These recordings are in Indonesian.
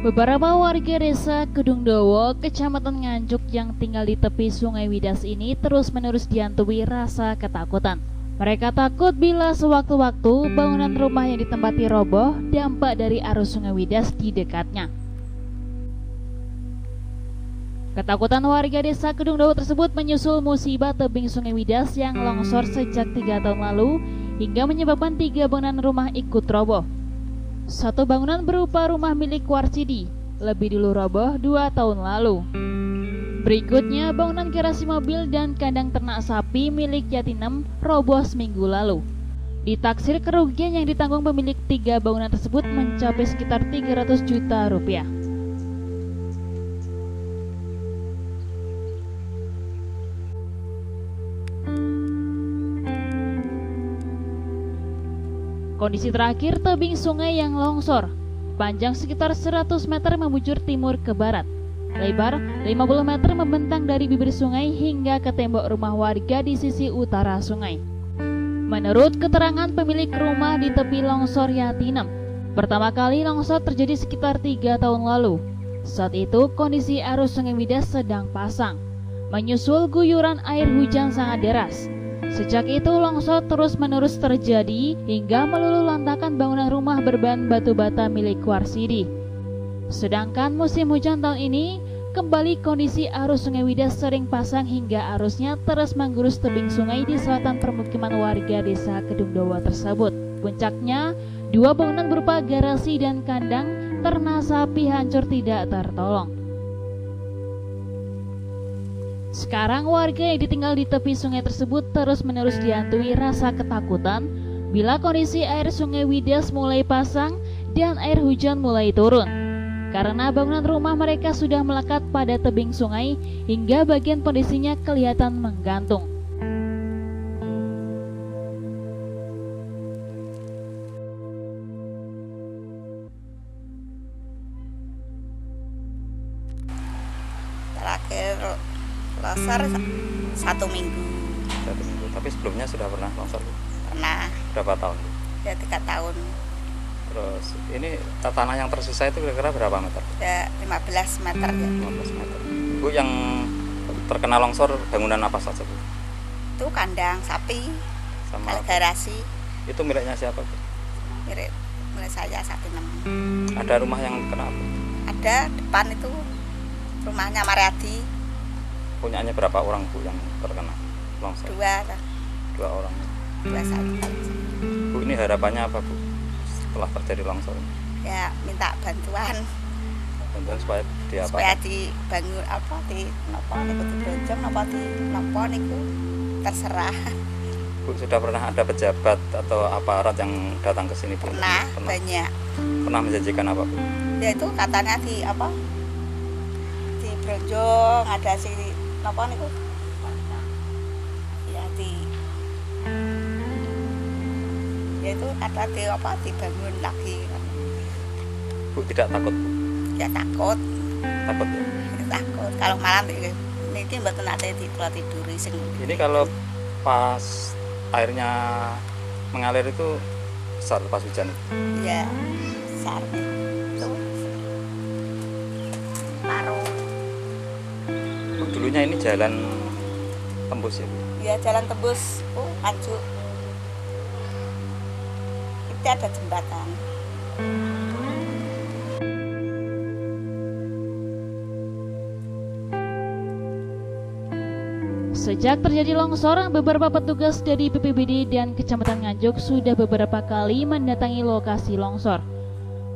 Beberapa warga desa Kedungdowo, Kecamatan Nganjuk yang tinggal di tepi Sungai Widas ini terus-menerus dihantui rasa ketakutan. Mereka takut bila sewaktu-waktu bangunan rumah yang ditempati roboh dampak dari arus Sungai Widas di dekatnya. Ketakutan warga desa Kedungdowo tersebut menyusul musibah tebing Sungai Widas yang longsor sejak 3 tahun lalu hingga menyebabkan 3 bangunan rumah ikut roboh. Satu bangunan berupa rumah milik Warsidi lebih dulu roboh 2 tahun lalu. Berikutnya bangunan garasi mobil dan kandang ternak sapi milik Yatinem roboh seminggu lalu. Ditaksir kerugian yang ditanggung pemilik 3 bangunan tersebut mencapai sekitar 300 juta rupiah. Kondisi terakhir tebing sungai yang longsor, panjang sekitar 100 meter membujur timur ke barat, lebar 50 meter membentang dari bibir sungai hingga ke tembok rumah warga di sisi utara sungai. Menurut keterangan pemilik rumah di tepi longsor Yatinem, pertama kali longsor terjadi sekitar 3 tahun lalu. Saat itu kondisi arus Sungai Widas sedang pasang, menyusul guyuran air hujan sangat deras. Sejak itu longsor terus-menerus terjadi hingga meluluhlantakkan bangunan rumah berbahan batu bata milik Warsidi. Sedangkan musim hujan tahun ini kembali kondisi arus Sungai Widas sering pasang hingga arusnya terus menggurus tebing sungai di selatan permukiman warga desa Kedungdowo tersebut. Puncaknya, 2 bangunan berupa garasi dan kandang ternak sapi hancur tidak tertolong. Sekarang warga yang ditinggal di tepi sungai tersebut terus-menerus dihantui rasa ketakutan bila kondisi air Sungai Widas mulai pasang dan air hujan mulai turun. Karena bangunan rumah mereka sudah melekat pada tebing sungai hingga bagian pondasinya kelihatan menggantung. Terakhir longsor 1 minggu. 1 minggu. Tapi sebelumnya sudah pernah longsor? Pernah. Berapa tahun? Ya 3 tahun. Terus ini tanah yang tersisa itu kira-kira berapa meter? Ya 15 meter ya. 15 meter. Bu, yang terkena longsor bangunan apa saja, Bu? Itu kandang sapi Sama garasi. itu miliknya siapa, Bu? Milik saya Yatinem. Ada rumah yang kena, Bu? Ada depan itu rumahnya Mariadi. Punyanya berapa orang, Bu, yang terkena longsor? 2 orang. 2 saya. Bu, ini harapannya apa, Bu, setelah terjadi longsor? Ya minta bantuan Supaya supaya dibangun di napa niku dibrojong napa di napa niku terserah. Bu, sudah pernah ada pejabat atau aparat yang datang ke sini, Bu? Pernah banyak. Pernah menjanjikan apa, Bu? Ya itu katanya di brojong ada si napa niku ya itu kata dibangun lagi. Bu, tidak takut, Bu? Ya takut Ya takut kalau malam niki mboten ate tiduri sing ini kalau pas airnya mengalir itu besar pas hujan? ya besar itu paruh. Bu, dulunya ini jalan tembus ya, Bu? Ya jalan tembus hancur. Itu ada jembatan. Sejak terjadi longsor, beberapa petugas dari BPBD dan Kecamatan Nganjuk sudah beberapa kali mendatangi lokasi longsor.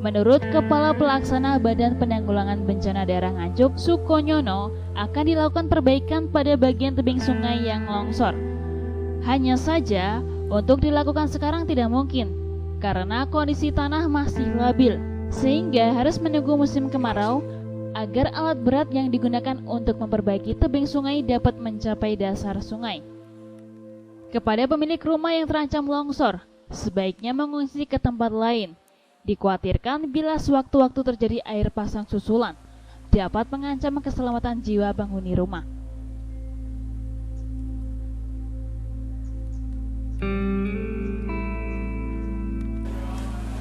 Menurut Kepala Pelaksana Badan Penanggulangan Bencana Daerah Nganjuk, Sukonyono, akan dilakukan perbaikan pada bagian tebing sungai yang longsor. Hanya saja, untuk dilakukan sekarang tidak mungkin, karena kondisi tanah masih labil, sehingga harus menunggu musim kemarau agar alat berat yang digunakan untuk memperbaiki tebing sungai dapat mencapai dasar sungai. Kepada pemilik rumah yang terancam longsor, sebaiknya mengungsi ke tempat lain. Dikhawatirkan bila sewaktu-waktu terjadi air pasang susulan, dapat mengancam keselamatan jiwa penghuni rumah.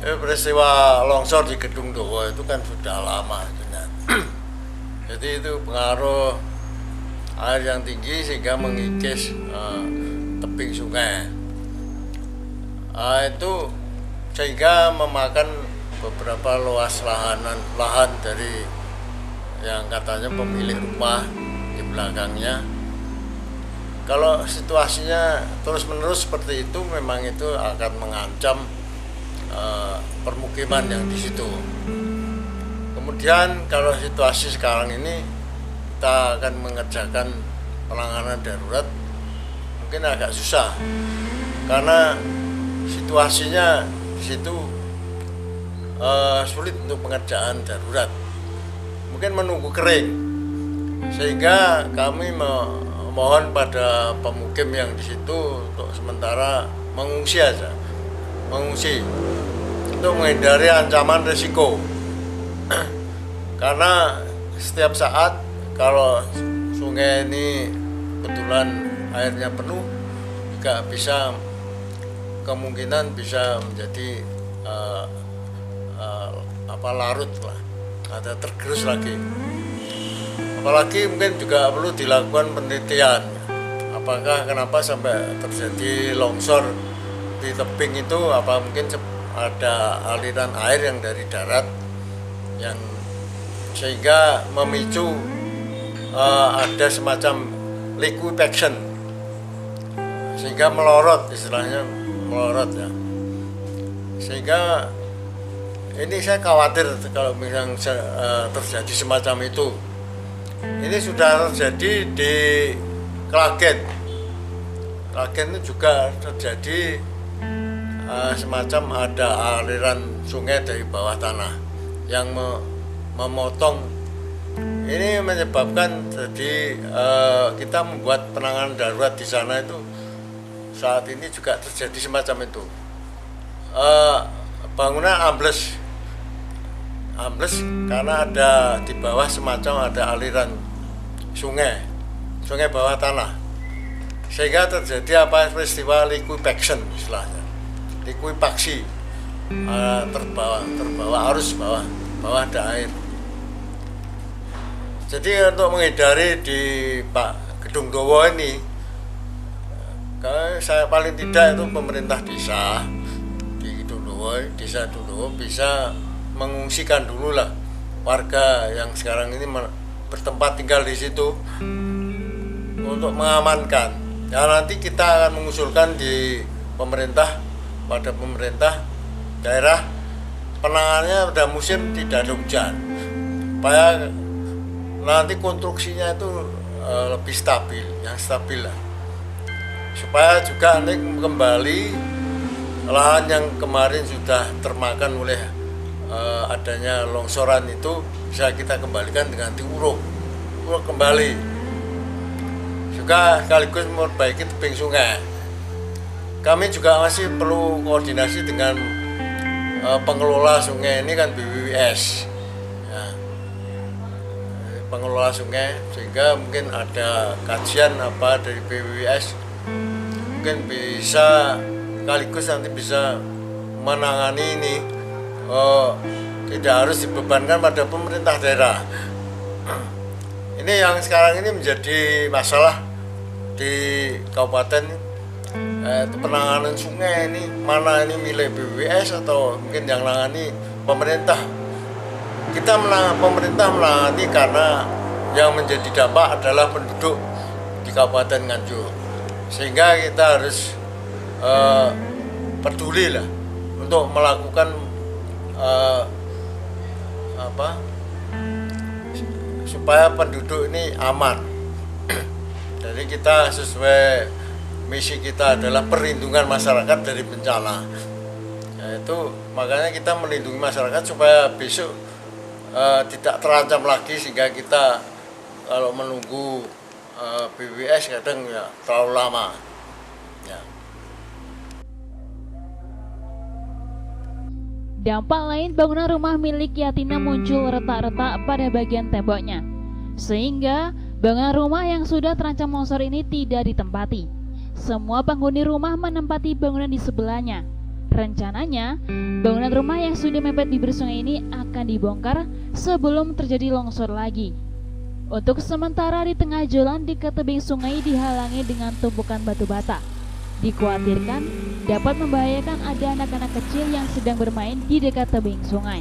Peristiwa longsor di Gedung Dowo itu kan sudah lama sebenarnya. Jadi itu pengaruh air yang tinggi sehingga mengikis tebing sungai. Itu sehingga memakan beberapa luas lahan dari yang katanya pemilik rumah di belakangnya. Kalau situasinya terus-menerus seperti itu, memang itu akan mengancam permukiman yang di situ. Kemudian kalau situasi sekarang ini kita akan mengerjakan penanganan darurat mungkin agak susah karena situasinya di situ sulit untuk pengerjaan darurat. Mungkin menunggu kering, sehingga kami mohon pada pemukim yang di situ untuk sementara mengungsi aja, untuk menghindari ancaman risiko. Karena setiap saat kalau sungai ini kebetulan airnya penuh, juga bisa kemungkinan bisa menjadi larut lah, ada tergerus lagi. Apalagi mungkin juga perlu dilakukan penelitian, apakah kenapa sampai terjadi longsor di tebing itu, apa mungkin ada aliran air yang dari darat yang sehingga memicu ada semacam liquefaction sehingga melorot, istilahnya melorot ya. Sehingga ini saya khawatir kalau misalnya terjadi semacam itu. Ini sudah terjadi di Klagen. Klagen itu juga terjadi semacam ada aliran sungai dari bawah tanah yang memotong. Ini menyebabkan jadi kita membuat penanganan darurat di sana itu saat ini juga terjadi semacam itu. Bangunan ambles karena ada di bawah semacam ada aliran sungai bawah tanah, sehingga terjadi peristiwa liquefaction, istilahnya likuifaksi, terbawa arus bawah ada air. Jadi untuk menghindari di Gedung Dowo ini, saya paling tidak itu pemerintah desa di Gedung Dowo, desa Dowo bisa mengungsikan dulu lah warga yang sekarang ini bertempat tinggal di situ untuk mengamankan. Ya nanti kita akan mengusulkan di pemerintah daerah penanganannya pada musim tidak ada hujan, supaya nanti konstruksinya itu lebih stabil lah, supaya juga nanti kembali lahan yang kemarin sudah termakan oleh adanya longsoran itu bisa kita kembalikan dengan diuruk kembali, juga sekaligus memperbaiki tebing sungai. Kami juga masih perlu koordinasi dengan pengelola sungai ini kan, BWS ya, pengelola sungai, sehingga mungkin ada kajian apa dari BWS, mungkin bisa sekaligus nanti bisa menangani ini. Tidak harus dibebankan pada pemerintah daerah. Ini yang sekarang ini menjadi masalah di kabupaten, itu penanganan sungai ini, mana ini milik BWS atau mungkin yang menangani pemerintah. Pemerintah menangani karena yang menjadi dampak adalah penduduk di Kabupaten Nganjuk, sehingga kita harus peduli lah untuk melakukan supaya penduduk ini aman. Jadi kita sesuai misi kita adalah perlindungan masyarakat dari bencana. Yaitu makanya kita melindungi masyarakat supaya besok tidak terancam lagi, sehingga kita kalau menunggu BWS kadang ya terlalu lama. Ya. Dampak lain, bangunan rumah milik Yatina muncul retak-retak pada bagian temboknya, sehingga bangunan rumah yang sudah terancam longsor ini tidak ditempati. Semua penghuni rumah menempati bangunan di sebelahnya. Rencananya, bangunan rumah yang sudah mepet bibir sungai ini akan dibongkar sebelum terjadi longsor lagi. Untuk sementara di tengah jalan dekat tebing sungai dihalangi dengan tumpukan batu bata. Dikhawatirkan dapat membahayakan ada anak-anak kecil yang sedang bermain di dekat tebing sungai.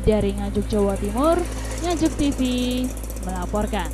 Dari Nganjuk, Jawa Timur, Nganjuk TV melaporkan.